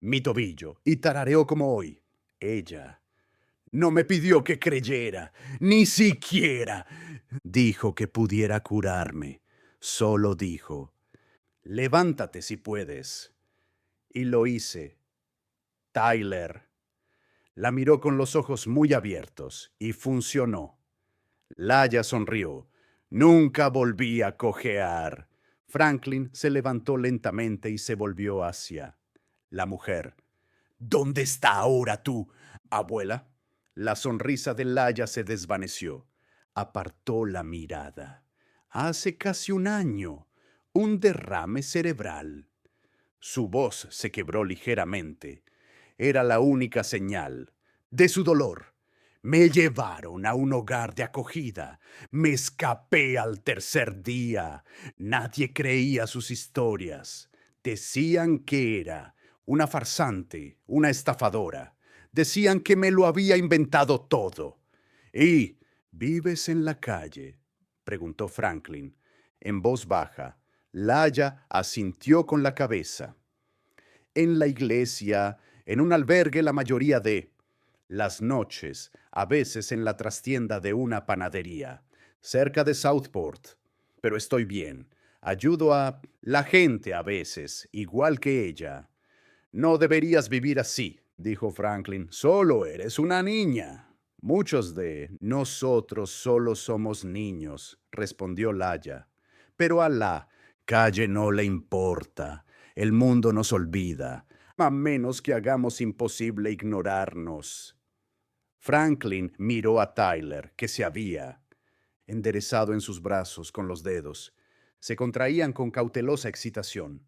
mi tobillo, y tarareó como hoy. Ella no me pidió que creyera, ni siquiera dijo que pudiera curarme. Solo dijo, levántate si puedes. Y lo hice. Tyler. La miró con los ojos muy abiertos y funcionó. Laya sonrió. Nunca volví a cojear. Franklin se levantó lentamente y se volvió hacia la mujer. ¿Dónde está ahora tú, abuela? La sonrisa de Laya se desvaneció. Apartó la mirada. Hace casi un año. Un derrame cerebral. Su voz se quebró ligeramente. Era la única señal de su dolor. Me llevaron a un hogar de acogida. Me escapé al tercer día. Nadie creía sus historias. Decían que era una farsante, una estafadora. Decían que me lo había inventado todo. ¿Y vives en la calle? Preguntó Franklin, en voz baja. Laya asintió con la cabeza. En la iglesia, en un albergue la mayoría de las noches, a veces en la trastienda de una panadería, cerca de Southport. Pero estoy bien. Ayudo a la gente a veces, igual que ella. No deberías vivir así, dijo Franklin. Solo eres una niña. Muchos de nosotros solo somos niños, respondió Laya. Pero a la calle no le importa. El mundo nos olvida, a menos que hagamos imposible ignorarnos. Franklin miró a Tyler, que se había enderezado en sus brazos con los dedos. Se contraían con cautelosa excitación.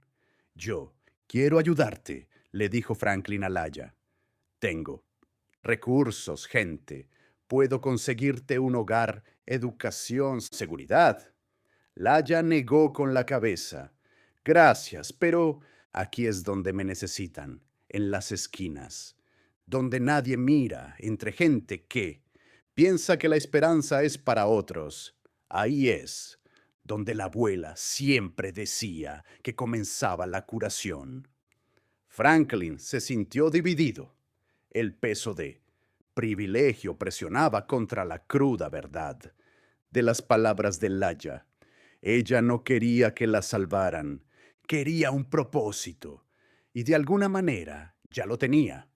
Yo quiero ayudarte, le dijo Franklin a Laya. Tengo recursos, gente. Puedo conseguirte un hogar, educación, seguridad. Laya negó con la cabeza. Gracias, pero aquí es donde me necesitan, en las esquinas, donde nadie mira, entre gente que piensa que la esperanza es para otros. Ahí es donde la abuela siempre decía que comenzaba la curación. Franklin se sintió dividido. El peso de privilegio presionaba contra la cruda verdad de las palabras de Laya. Ella no quería que la salvaran, quería un propósito, y de alguna manera ya lo tenía.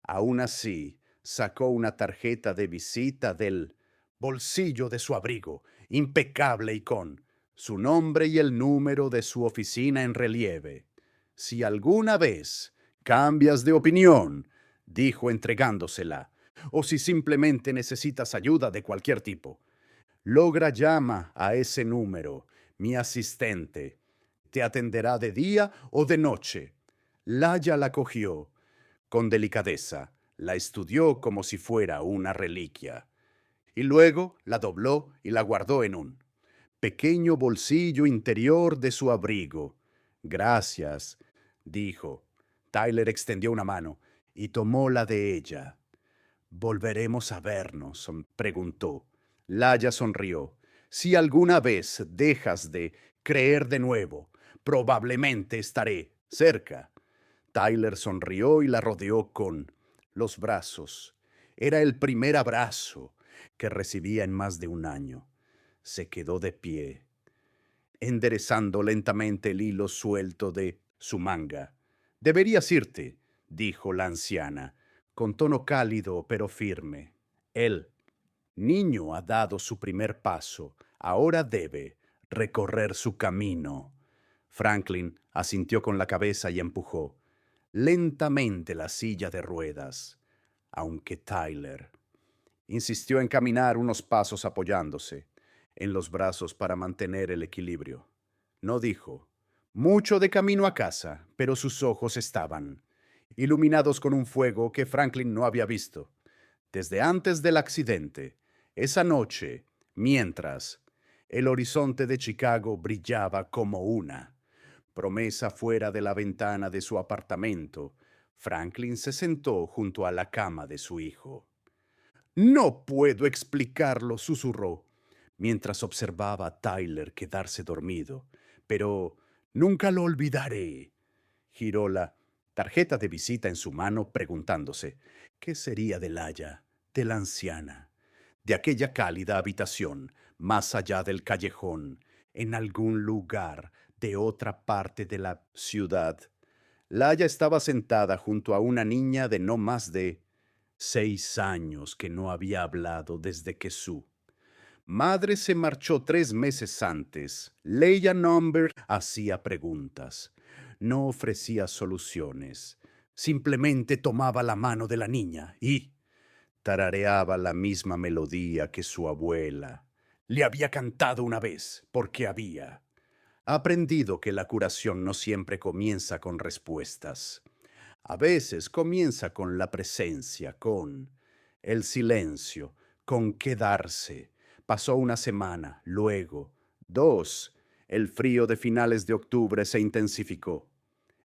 Aún así, sacó una tarjeta de visita del bolsillo de su abrigo, impecable y con su nombre y el número de su oficina en relieve. Si alguna vez cambias de opinión, dijo entregándosela, o si simplemente necesitas ayuda de cualquier tipo, logra llama a ese número. Mi asistente te atenderá de día o de noche. Laya la cogió con delicadeza, la estudió como si fuera una reliquia, y luego la dobló y la guardó en un pequeño bolsillo interior de su abrigo. Gracias, dijo. Tyler extendió una mano y tomó la de ella. ¿Volveremos a vernos? Preguntó. Laya sonrió. Si alguna vez dejas de creer de nuevo, probablemente estaré cerca. Tyler sonrió y la rodeó con los brazos. Era el primer abrazo que recibía en más de un año. Se quedó de pie, enderezando lentamente el hilo suelto de su manga. Deberías irte, dijo la anciana, con tono cálido pero firme. El niño ha dado su primer paso, ahora debe recorrer su camino. Franklin asintió con la cabeza y empujó lentamente la silla de ruedas, aunque Tyler insistió en caminar unos pasos apoyándose en los brazos para mantener el equilibrio. No dijo mucho de camino a casa, pero sus ojos estaban iluminados con un fuego que Franklin no había visto desde antes del accidente. Esa noche, mientras el horizonte de Chicago brillaba como una promesa fuera de la ventana de su apartamento, Franklin se sentó junto a la cama de su hijo. No puedo explicarlo, susurró, mientras observaba a Tyler quedarse dormido. Pero nunca lo olvidaré. Giró la tarjeta de visita en su mano, preguntándose qué sería de Laia, de la anciana, de aquella cálida habitación, más allá del callejón, en algún lugar de otra parte de la ciudad. Laia estaba sentada junto a una niña de no más de 6 años que no había hablado desde que su madre se marchó 3 meses antes. Leia Number hacía preguntas, no ofrecía soluciones. Simplemente tomaba la mano de la niña y tarareaba la misma melodía que su abuela le había cantado una vez, porque había aprendido que la curación no siempre comienza con respuestas. A veces comienza con la presencia, con el silencio, con quedarse. Pasó una semana, luego 2. El frío de finales de octubre se intensificó.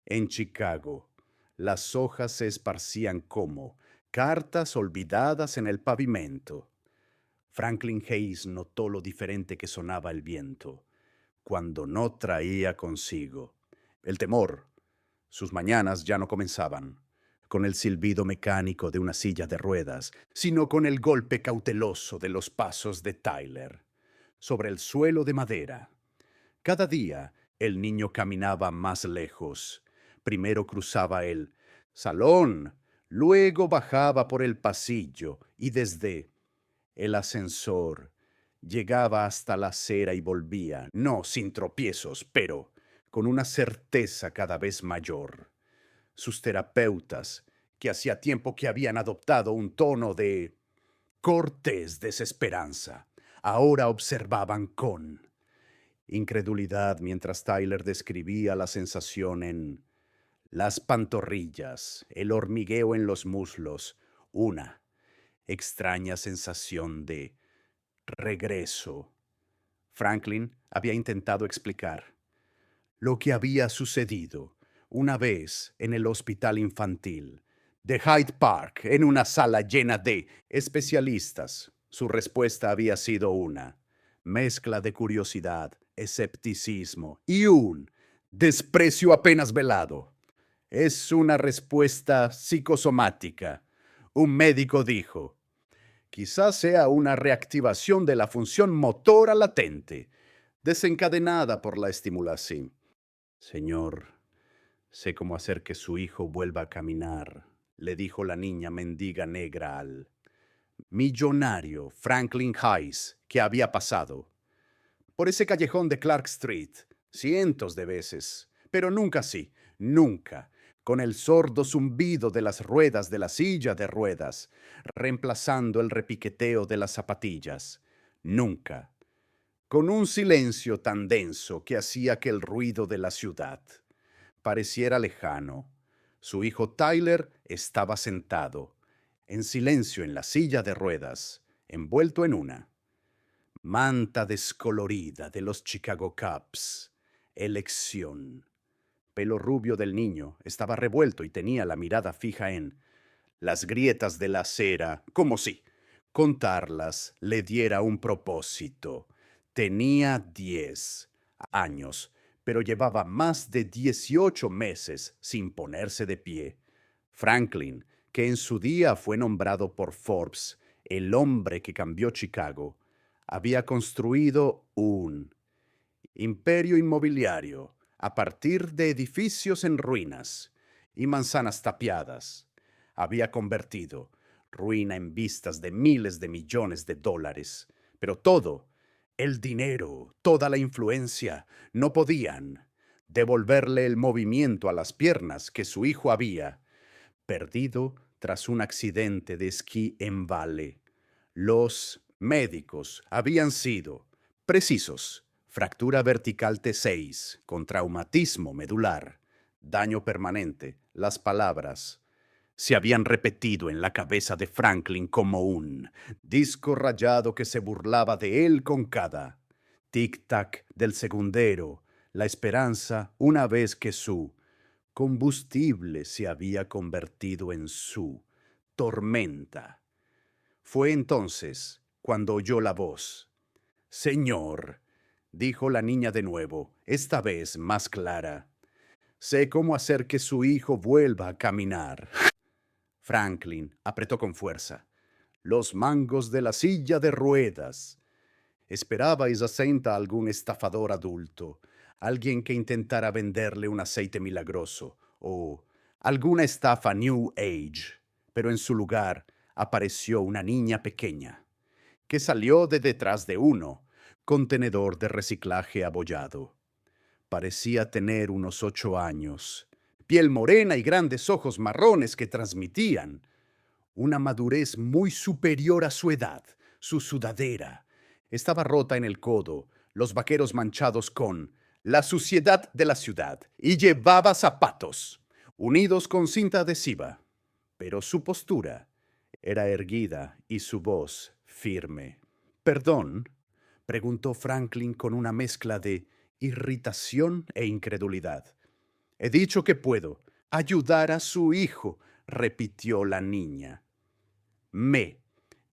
En Chicago, las hojas se esparcían como cartas olvidadas en el pavimento. Franklin Hayes notó lo diferente que sonaba el viento cuando no traía consigo el temor. Sus mañanas ya no comenzaban con el silbido mecánico de una silla de ruedas, sino con el golpe cauteloso de los pasos de Tyler sobre el suelo de madera. Cada día el niño caminaba más lejos. Primero cruzaba el salón, luego bajaba por el pasillo y desde el ascensor llegaba hasta la acera y volvía, no sin tropiezos, pero con una certeza cada vez mayor. Sus terapeutas, que hacía tiempo que habían adoptado un tono de cortés desesperanza, ahora observaban con incredulidad mientras Tyler describía la sensación en las pantorrillas, el hormigueo en los muslos, una extraña sensación de regreso. Franklin había intentado explicar lo que había sucedido una vez en el hospital infantil de Hyde Park, en una sala llena de especialistas. Su respuesta había sido una mezcla de curiosidad, escepticismo y un desprecio apenas velado. Es una respuesta psicosomática. Un médico dijo, quizás sea una reactivación de la función motora latente, desencadenada por la estimulación. Señor, sé cómo hacer que su hijo vuelva a caminar, le dijo la niña mendiga negra al millonario Franklin Hayes, que había pasado por ese callejón de Clark Street cientos de veces, pero nunca así, nunca, con el sordo zumbido de las ruedas de la silla de ruedas, reemplazando el repiqueteo de las zapatillas, nunca, con un silencio tan denso que hacía que el ruido de la ciudad pareciera lejano. Su hijo Tyler estaba sentado, en silencio en la silla de ruedas, envuelto en una manta descolorida de los Chicago Cubs. Elección. Pelo rubio del niño estaba revuelto y tenía la mirada fija en las grietas de la acera, como si contarlas le diera un propósito. Tenía 10 años, pero llevaba más de 18 meses sin ponerse de pie. Franklin, que en su día fue nombrado por Forbes el hombre que cambió Chicago, había construido un imperio inmobiliario a partir de edificios en ruinas y manzanas tapiadas. Había convertido ruina en vistas de miles de millones de dólares, pero todo, el dinero, toda la influencia, no podían devolverle el movimiento a las piernas que su hijo había perdido tras un accidente de esquí en Vale. Los médicos habían sido precisos: fractura vertical T6 con traumatismo medular, daño permanente. Las palabras se habían repetido en la cabeza de Franklin como un disco rayado que se burlaba de él con cada tic-tac del segundero, la esperanza una vez que su combustible se había convertido en su tormenta. Fue entonces cuando oyó la voz. Señor, dijo la niña de nuevo, esta vez más clara. Sé cómo hacer que su hijo vuelva a caminar. Franklin apretó con fuerza los mangos de la silla de ruedas. Esperaba Isacenta algún estafador adulto, alguien que intentara venderle un aceite milagroso o alguna estafa New Age, pero en su lugar apareció una niña pequeña que salió de detrás de uno, contenedor de reciclaje abollado. Parecía tener unos 8 años, piel morena y grandes ojos marrones que transmitían una madurez muy superior a su edad. Su sudadera estaba rota en el codo, los vaqueros manchados con la suciedad de la ciudad, y llevaba zapatos, unidos con cinta adhesiva. Pero su postura era erguida y su voz firme. ¿Perdón?, preguntó Franklin con una mezcla de irritación e incredulidad. He dicho que puedo ayudar a su hijo, repitió la niña. Me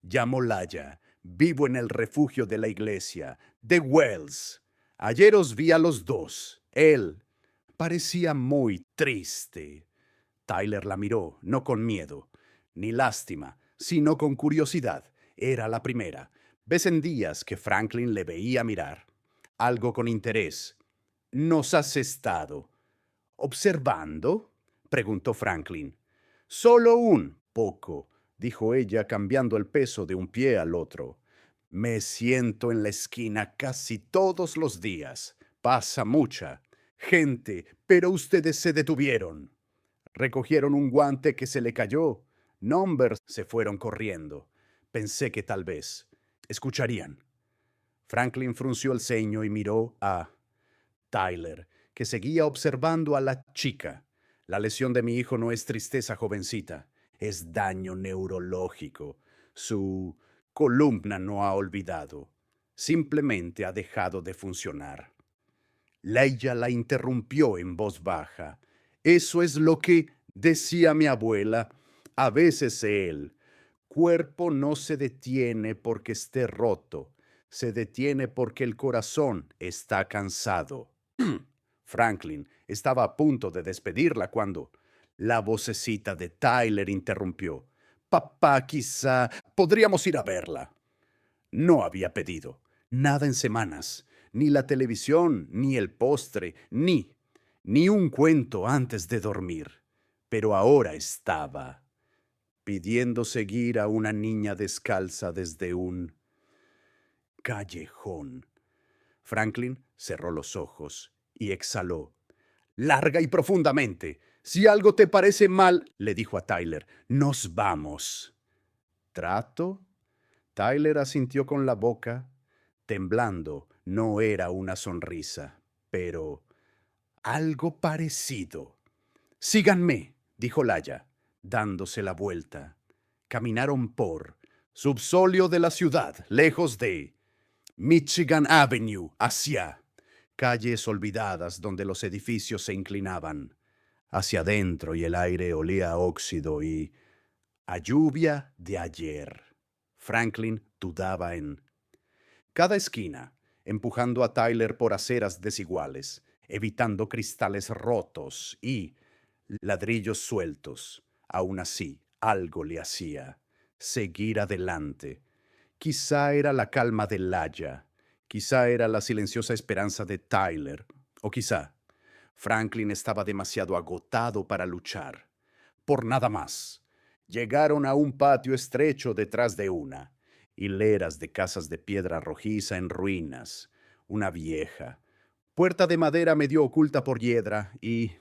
llamo Laya. Vivo en el refugio de la iglesia, de Wells. Ayer os vi a los dos. Él parecía muy triste. Tyler la miró, no con miedo, ni lástima, sino con curiosidad. Era la primera vez en días que Franklin le veía mirar. Algo con interés. ¿Nos has estado observando?, preguntó Franklin. Solo un poco, dijo ella cambiando el peso de un pie al otro. Me siento en la esquina casi todos los días. Pasa mucha gente, pero ustedes se detuvieron. Recogieron un guante que se le cayó. Numbers se fueron corriendo. Pensé que tal vez escucharían. Franklin frunció el ceño y miró a Tyler, que seguía observando a la chica. La lesión de mi hijo no es tristeza, jovencita, es daño neurológico. Su columna no ha olvidado, simplemente ha dejado de funcionar. Leia la interrumpió en voz baja. Eso es lo que decía mi abuela. A veces el cuerpo no se detiene porque esté roto, se detiene porque el corazón está cansado. Franklin estaba a punto de despedirla cuando la vocecita de Tyler interrumpió. Papá, quizá podríamos ir a verla. No había pedido nada en semanas, ni la televisión, ni el postre, ni un cuento antes de dormir. Pero ahora estaba pidiendo seguir a una niña descalza desde un callejón. Franklin cerró los ojos y exhaló, larga y profundamente. Si algo te parece mal, le dijo a Tyler, nos vamos. ¿Trato? Tyler asintió con la boca, temblando. No era una sonrisa, pero algo parecido. Síganme, dijo Laya, dándose la vuelta. Caminaron por subsolio de la ciudad, lejos de Michigan Avenue, hacia calles olvidadas donde los edificios se inclinaban hacia adentro y el aire olía a óxido y a lluvia de ayer. Franklin dudaba en cada esquina, empujando a Tyler por aceras desiguales, evitando cristales rotos y ladrillos sueltos. Aún así, algo le hacía seguir adelante. Quizá era la calma de Laya, quizá era la silenciosa esperanza de Tyler, o quizá Franklin estaba demasiado agotado para luchar. Por nada más. Llegaron a un patio estrecho detrás de una. Hileras de casas de piedra rojiza en ruinas. Una vieja puerta de madera medio oculta por hiedra y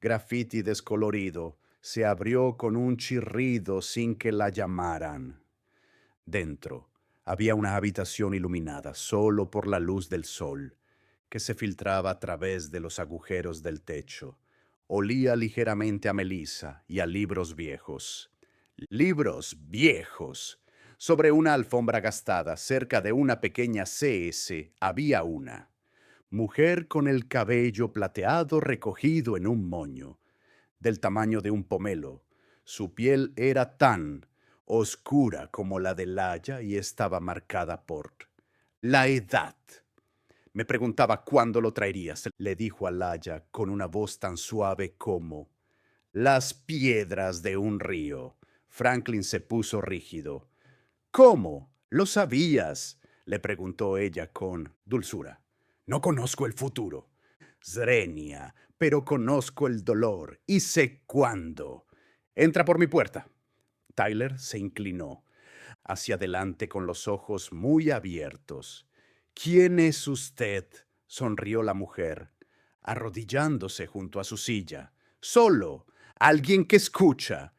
grafiti descolorido se abrió con un chirrido sin que la llamaran. Dentro había una habitación iluminada solo por la luz del sol que se filtraba a través de los agujeros del techo. Olía ligeramente a melisa y a libros viejos. Libros viejos. Sobre una alfombra gastada, cerca de una pequeña CS, había una mujer con el cabello plateado recogido en un moño, del tamaño de un pomelo. Su piel era tan oscura como la de Laya y estaba marcada por la edad. Me preguntaba cuándo lo traerías, le dijo a Laya con una voz tan suave como las piedras de un río. Franklin se puso rígido. ¿Cómo? ¿Lo sabías? Le preguntó ella con dulzura. No conozco el futuro, Zrenia, pero conozco el dolor y sé cuándo. Entra por mi puerta. Tyler se inclinó hacia adelante con los ojos muy abiertos. ¿Quién es usted? Sonrió la mujer, arrodillándose junto a su silla. Solo, alguien que escucha.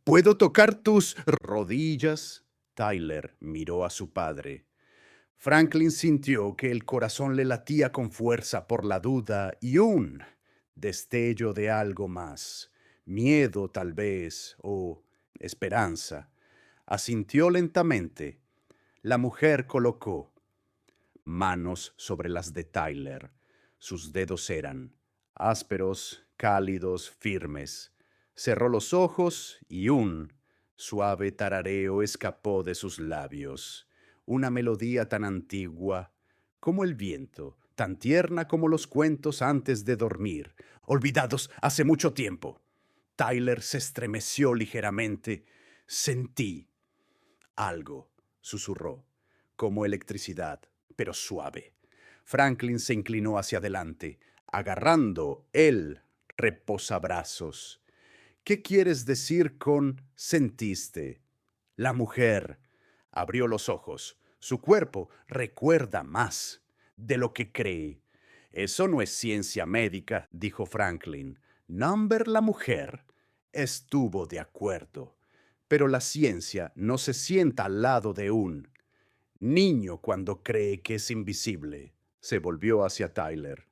¿Puedo tocar tus rodillas? Tyler miró a su padre. Franklin sintió que el corazón le latía con fuerza por la duda y un destello de algo más, miedo tal vez, o esperanza. Asintió lentamente. La mujer colocó manos sobre las de Tyler. Sus dedos eran ásperos, cálidos, firmes. Cerró los ojos y un suave tarareo escapó de sus labios. Una melodía tan antigua como el viento, tan tierna como los cuentos antes de dormir, olvidados hace mucho tiempo. Tyler se estremeció ligeramente. Sentí algo, susurró, como electricidad, pero suave. Franklin se inclinó hacia adelante, agarrando el reposabrazos. ¿Qué quieres decir con sentiste? La mujer abrió los ojos. Su cuerpo recuerda más de lo que cree. Eso no es ciencia médica, dijo Franklin. Number, la mujer, estuvo de acuerdo. Pero la ciencia no se sienta al lado de un niño cuando cree que es invisible. Se volvió hacia Tyler.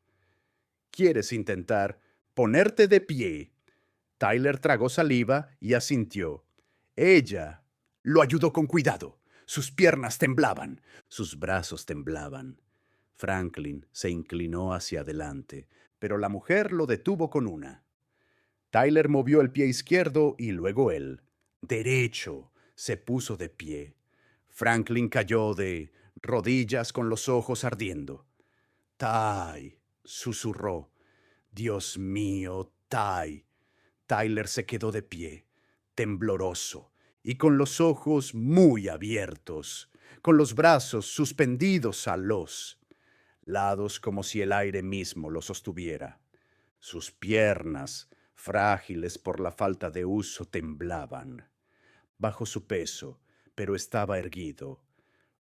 ¿Quieres intentar ponerte de pie? Tyler tragó saliva y asintió. Ella lo ayudó con cuidado. Sus piernas temblaban, sus brazos temblaban. Franklin se inclinó hacia adelante, pero la mujer lo detuvo con una. Tyler movió el pie izquierdo y luego él. Derecho, se puso de pie. Franklin cayó de rodillas con los ojos ardiendo. Ty, susurró. Dios mío, Ty. Tyler se quedó de pie, tembloroso, y con los ojos muy abiertos, con los brazos suspendidos a los lados como si el aire mismo lo sostuviera. Sus piernas, frágiles por la falta de uso, temblaban bajo su peso, pero estaba erguido.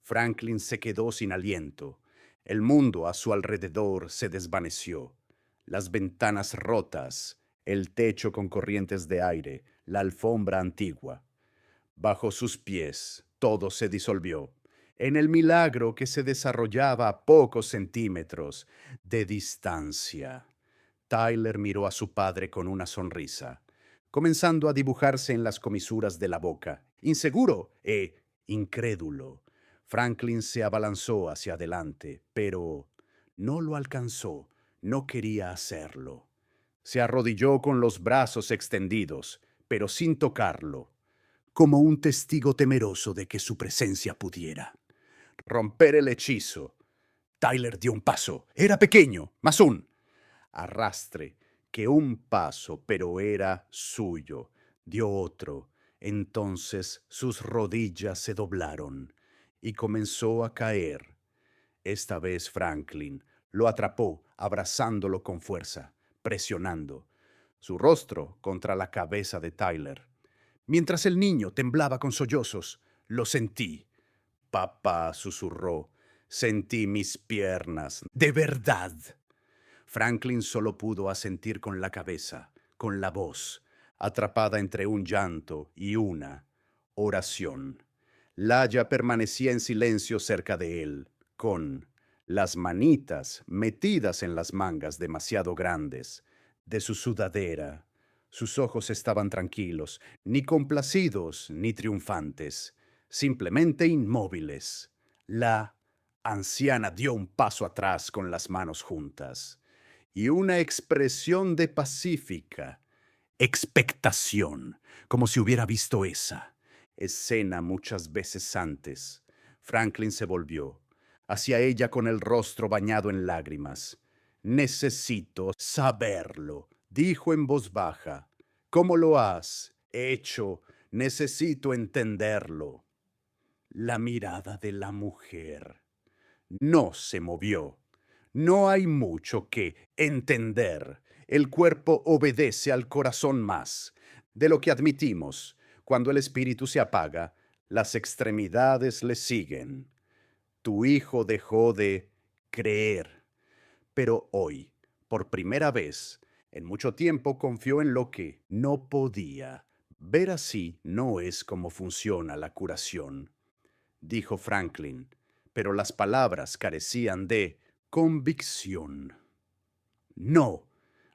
Franklin se quedó sin aliento. El mundo a su alrededor se desvaneció. Las ventanas rotas, el techo con corrientes de aire, la alfombra antigua. Bajo sus pies todo se disolvió en el milagro que se desarrollaba a pocos centímetros de distancia. Tyler miró a su padre con una sonrisa, comenzando a dibujarse en las comisuras de la boca, inseguro e incrédulo. Franklin se abalanzó hacia adelante, pero no lo alcanzó, no quería hacerlo. Se arrodilló con los brazos extendidos, pero sin tocarlo, como un testigo temeroso de que su presencia pudiera romper el hechizo. Tyler dio un paso. Era pequeño, más un arrastre que un paso, pero era suyo. Dio otro. Entonces sus rodillas se doblaron y comenzó a caer. Esta vez Franklin lo atrapó, abrazándolo con fuerza, presionando su rostro contra la cabeza de Tyler. Mientras el niño temblaba con sollozos, lo sentí. Papá, susurró, sentí mis piernas. De verdad. Franklin solo pudo asentir con la cabeza, con la voz, atrapada entre un llanto y una oración. Laya permanecía en silencio cerca de él, con las manitas metidas en las mangas demasiado grandes de su sudadera. Sus ojos estaban tranquilos, ni complacidos ni triunfantes, simplemente inmóviles. La anciana dio un paso atrás con las manos juntas y una expresión de pacífica expectación, como si hubiera visto esa escena muchas veces antes. Franklin se volvió. hacia ella con el rostro bañado en lágrimas. Necesito saberlo, dijo en voz baja. ¿Cómo lo has hecho? Necesito entenderlo. La mirada de la mujer no se movió. No hay mucho que entender. El cuerpo obedece al corazón más. De lo que admitimos, cuando el espíritu se apaga, las extremidades le siguen. Tu hijo dejó de creer, pero hoy, por primera vez, en mucho tiempo confió en lo que no podía. Ver así no es como funciona la curación, dijo Franklin, pero las palabras carecían de convicción. No,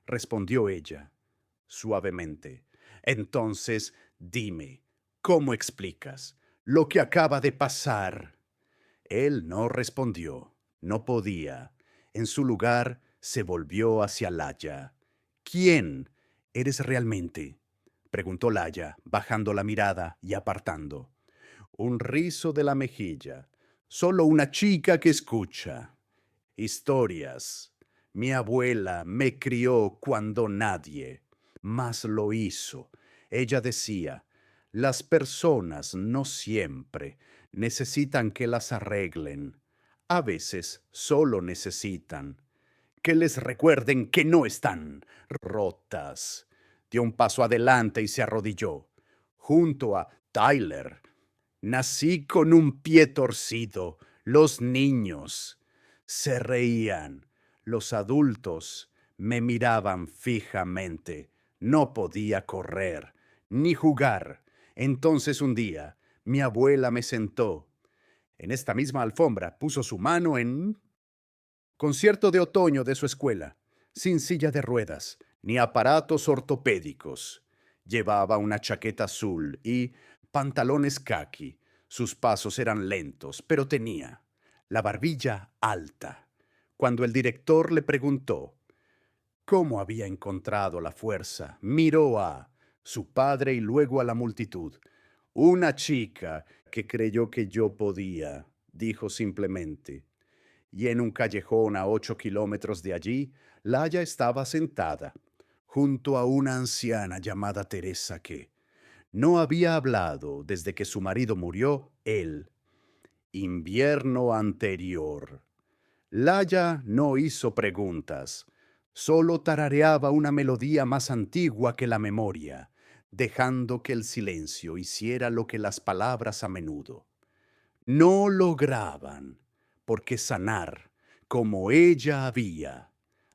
respondió ella, suavemente. Entonces, dime, ¿cómo explicas lo que acaba de pasar? Él no respondió. No podía. En su lugar, se volvió hacia Laya. ¿Quién eres realmente? Preguntó Laya, bajando la mirada y apartando. Un rizo de la mejilla. Solo una chica que escucha. Historias. Mi abuela me crió cuando nadie más lo hizo. Ella decía, las personas no siempre necesitan que las arreglen. A veces solo necesitan que les recuerden que no están rotas. Dio un paso adelante y se arrodilló junto a Tyler. Nací con un pie torcido. Los niños se reían. Los adultos me miraban fijamente. No podía correr ni jugar. Entonces un día mi abuela me sentó. En esta misma alfombra puso su mano en concierto de otoño de su escuela, sin silla de ruedas ni aparatos ortopédicos. Llevaba una chaqueta azul y pantalones caqui. Sus pasos eran lentos, pero tenía la barbilla alta. Cuando el director le preguntó cómo había encontrado la fuerza, miró a su padre y luego a la multitud. Una chica que creyó que yo podía, dijo simplemente. Y en un callejón a 8 kilómetros de allí, Laya estaba sentada, junto a una anciana llamada Teresa que no había hablado desde que su marido murió, el invierno anterior. Laya no hizo preguntas, solo tarareaba una melodía más antigua que la memoria, dejando que el silencio hiciera lo que las palabras a menudo no lograban, porque sanar, como ella había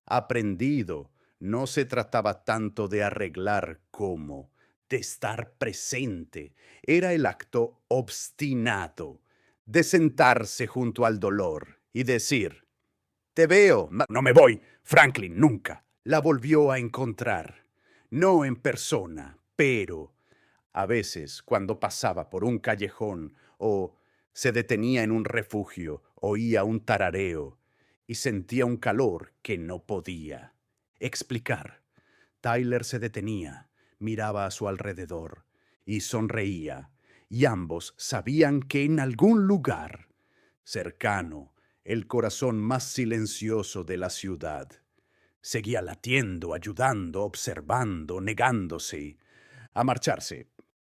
aprendido, no se trataba tanto de arreglar como de estar presente. Era el acto obstinado de sentarse junto al dolor y decir, te veo, no me voy, Franklin, nunca. La volvió a encontrar, no en persona, pero a veces, cuando pasaba por un callejón o se detenía en un refugio, oía un tarareo y sentía un calor que no podía explicar. Tyler se detenía, miraba a su alrededor y sonreía, y ambos sabían que en algún lugar cercano, el corazón más silencioso de la ciudad seguía latiendo, ayudando, observando, negándose a marcharse.